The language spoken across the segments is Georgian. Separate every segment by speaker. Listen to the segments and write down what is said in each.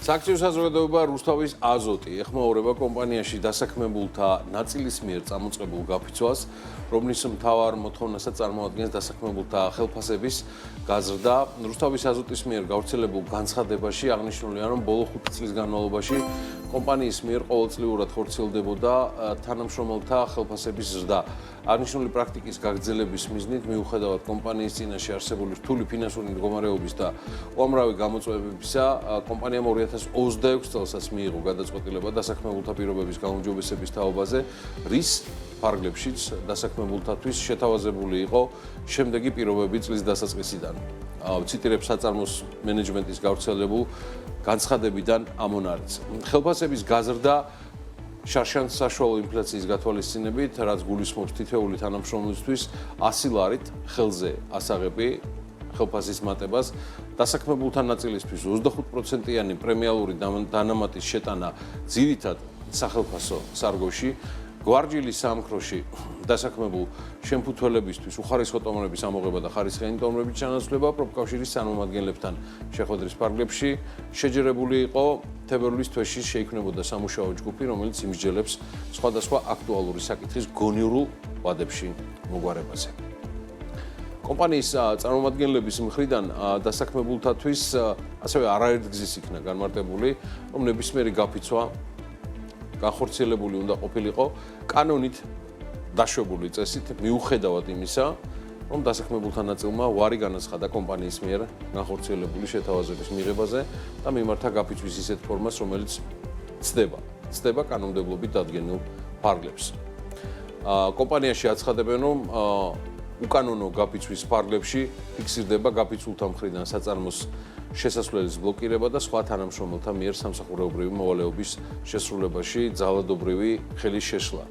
Speaker 1: Სააქციო საზოგადოება რუსთავის აზოტი ეხმაურება კომპანიაში დასაქმებულთა ნაწილის მიერ წამოწყებულ გაფიცვას, რომლის მთავარ მოთხოვნასაც წარმოადგენს დასაქმებულთა ხელფასების გაზრდა. რუსთავის აზოტის მიერ გავრცელებულ განცხადებაში აღნიშნულია, რომ ბოლო 5 წლის განმავლობაში კომპანიის მიერ ყოველწლიურად ხორციელდებოდა თანამშრომელთა ხელფასების ზრდა. აღნიშნული პრაქტიკის გაგრძელების მიზნით მიუხედავად კომპანიის წინაშე არსებული რთული ფინანსური მდგომარეობის და უამრავი გამოწვევებისა, კომპანიამ 2026 წელსაც მიიღო გადაწყვეტილება დასაქმებულთა პირობების გაუმჯობესების თაობაზე, რის ფარგლებშიც დასაქმებულთათვის შეთავაზებული იყო შემდეგი პირობები წლის დასაწყისიდან. ვციტირებ საწარმოს მენეჯმენტის გავრცელებულ განცხადებიდან ამონარიც. ხელფასების გაზრდა შარშან საშუალო ინფლაციის გათვალისწინებით, რაც გულისხმობს თითოეული თანამშრომლისთვის 100 ლარით ხელზე ასაღები ხელფასის მატებას, დასაქმებულთა ნაწილისთვის 25%-იანი პრემიალური დანამატის შეტანა ძირითად სახელფასო სარგოში, გვარჯილის სამქროში დასაქმებულ შემფუთველებისთვის უხარისხო ტომრების ამოღება და ხარისხიანი ტომრების ჩანაცვლება პროფკავშირის წარმომადგენლებთან შეხვედრის ფარგლებში შეჯერებული იყო. თებერვლის თვეში შეიქმნებოდა სამუშაო ჯგუფი, რომელიც იმსჯელებს სხვადასხვა აქტუალური საკითხის გონიურულ ვადებში მოგვარებაზე. კომპანიის წარმომადგენლების მხრიდან დასაქმებულთათვის ასევე არაერთგზის იქნა განმარტებული, რომ ნებისმიერი გაფიცვა განხორციელებული უნდა ყოფილიყო კანონით დაშვებული წესით, მიუხედავად იმისა, რომ დასაქმებულთა ნაწილმა უარი განაცხადა კომპანიის მიერ განხორციელებული შეთავაზების მიღებაზე და მიმართა გაფიცვის ისეთ ფორმას, რომელიც ცდება კანონმდებლობით დადგენილ ფარგლებს. კომპანიაში აცხადებენ, რომ უკანონო გაფიცვის ფარგლებში ფიქსირდება გაფიცულთა მხრიდან საწარმოს შესასვლელის ბლოკირება და სხვა თანამშრომელთა მიერ სამსახურეობრივი მოვალეობის შესრულებაში ძალადობრივი ხელის შეშლა,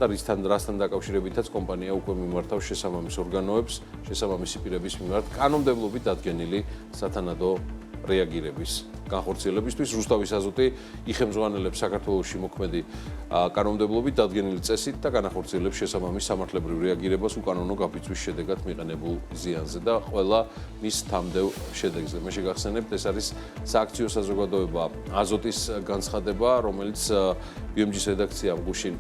Speaker 1: რასთან დაკავშირებითაც კომპანია უკვე მიმართავს შესაბამის ორგანოებს, შესაბამისი პირების მიმართ კანონმდებლობით დადგენილი სათანადო რეაგირების განხორციელებისთვის. რუსთავის აზოტი იხემძღვანელებს საქართველოში მოქმედი კანონმდებლობით დადგენილი წესით და განახორციელებს შესაბამის სამართლებრივ რეაგირებას უკანონო გაფიცვის შედეგად მიყენებულ ზიანზე და ყველა მის თამდევ შედეგზე. მე შეგახსენებთ, ეს არის სააქციო საზოგადოება აზოტის განცხადება, რომელიც BMG-ის რედაქციამ გუშინ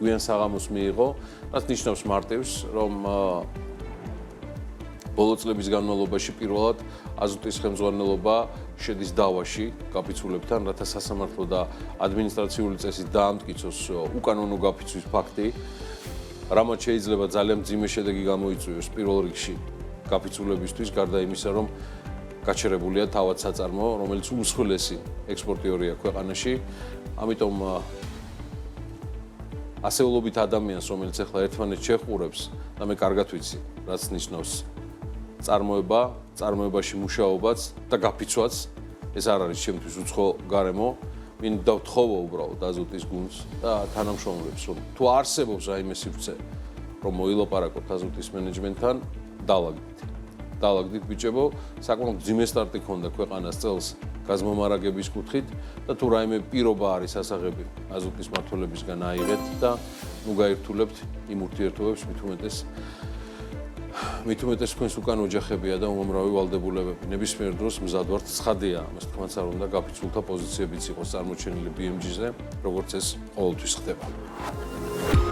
Speaker 1: გვიან საღამოს მიიღო, რაც ნიშნავს მარტივს, რომ ბოლო წლების განმავლობაში პირველად აზოტის ხელმძღვანელობა შედის დავაში გაფიცულებთან, რათა სასამართლო და ადმინისტრაციული წესით დაამტკიცოს უკანონო გაფიცვის ფაქტი, რამაც შეიძლება ძალიან მძიმე შედეგი გამოიწვიოს პირველ რიგში გაფიცულებისთვის, გარდა იმისა, რომ გაჩერებულია თავად საწარმო, რომელიც უმსხვილესი ექსპორტიორია ქვეყანაში. ამიტომ ასეულობით ადამიანს, რომელიც ახლა ერთმანეთს შეჰყურებს და მე კარგად ვიცი, რაც ნიშნავს წარმოებაში მუშაობაც და გაფიცვაც, ეს არ არის ჩემთვის უცხო გარემო. მინდა ვთხოვო უბრალოდ აზოტის გუნდს და თანამშრომლებს, რომ თუ არსებობს რაიმე სივრცე, რომ მოილაპარაკოთ აზოტის მენეჯმენტთან, დაალაგდით ბიჭებო, საკმაოდ მძიმე სტარტი ჰქონდა ქვეყანას წელს გაზმომარაგების კუთხით და თუ რაიმე პირობა არის ასაღები აზოტის მმართველებისგან აიღეთ და ნუ გაირთულებთ იმ ურთიერთობებს, მით უმეტეს თქვენს უკან ოჯახებია და უამრავი ვალდებულებები. ნებისმიერ დროს მზად ვართ, ცხადია, ამას თქმაც არ უნდა გაფიცულთა პოზიციებიც იყოს წარმოჩენილი BMG-ზე, როგორც ეს ყოველთვის ხდება.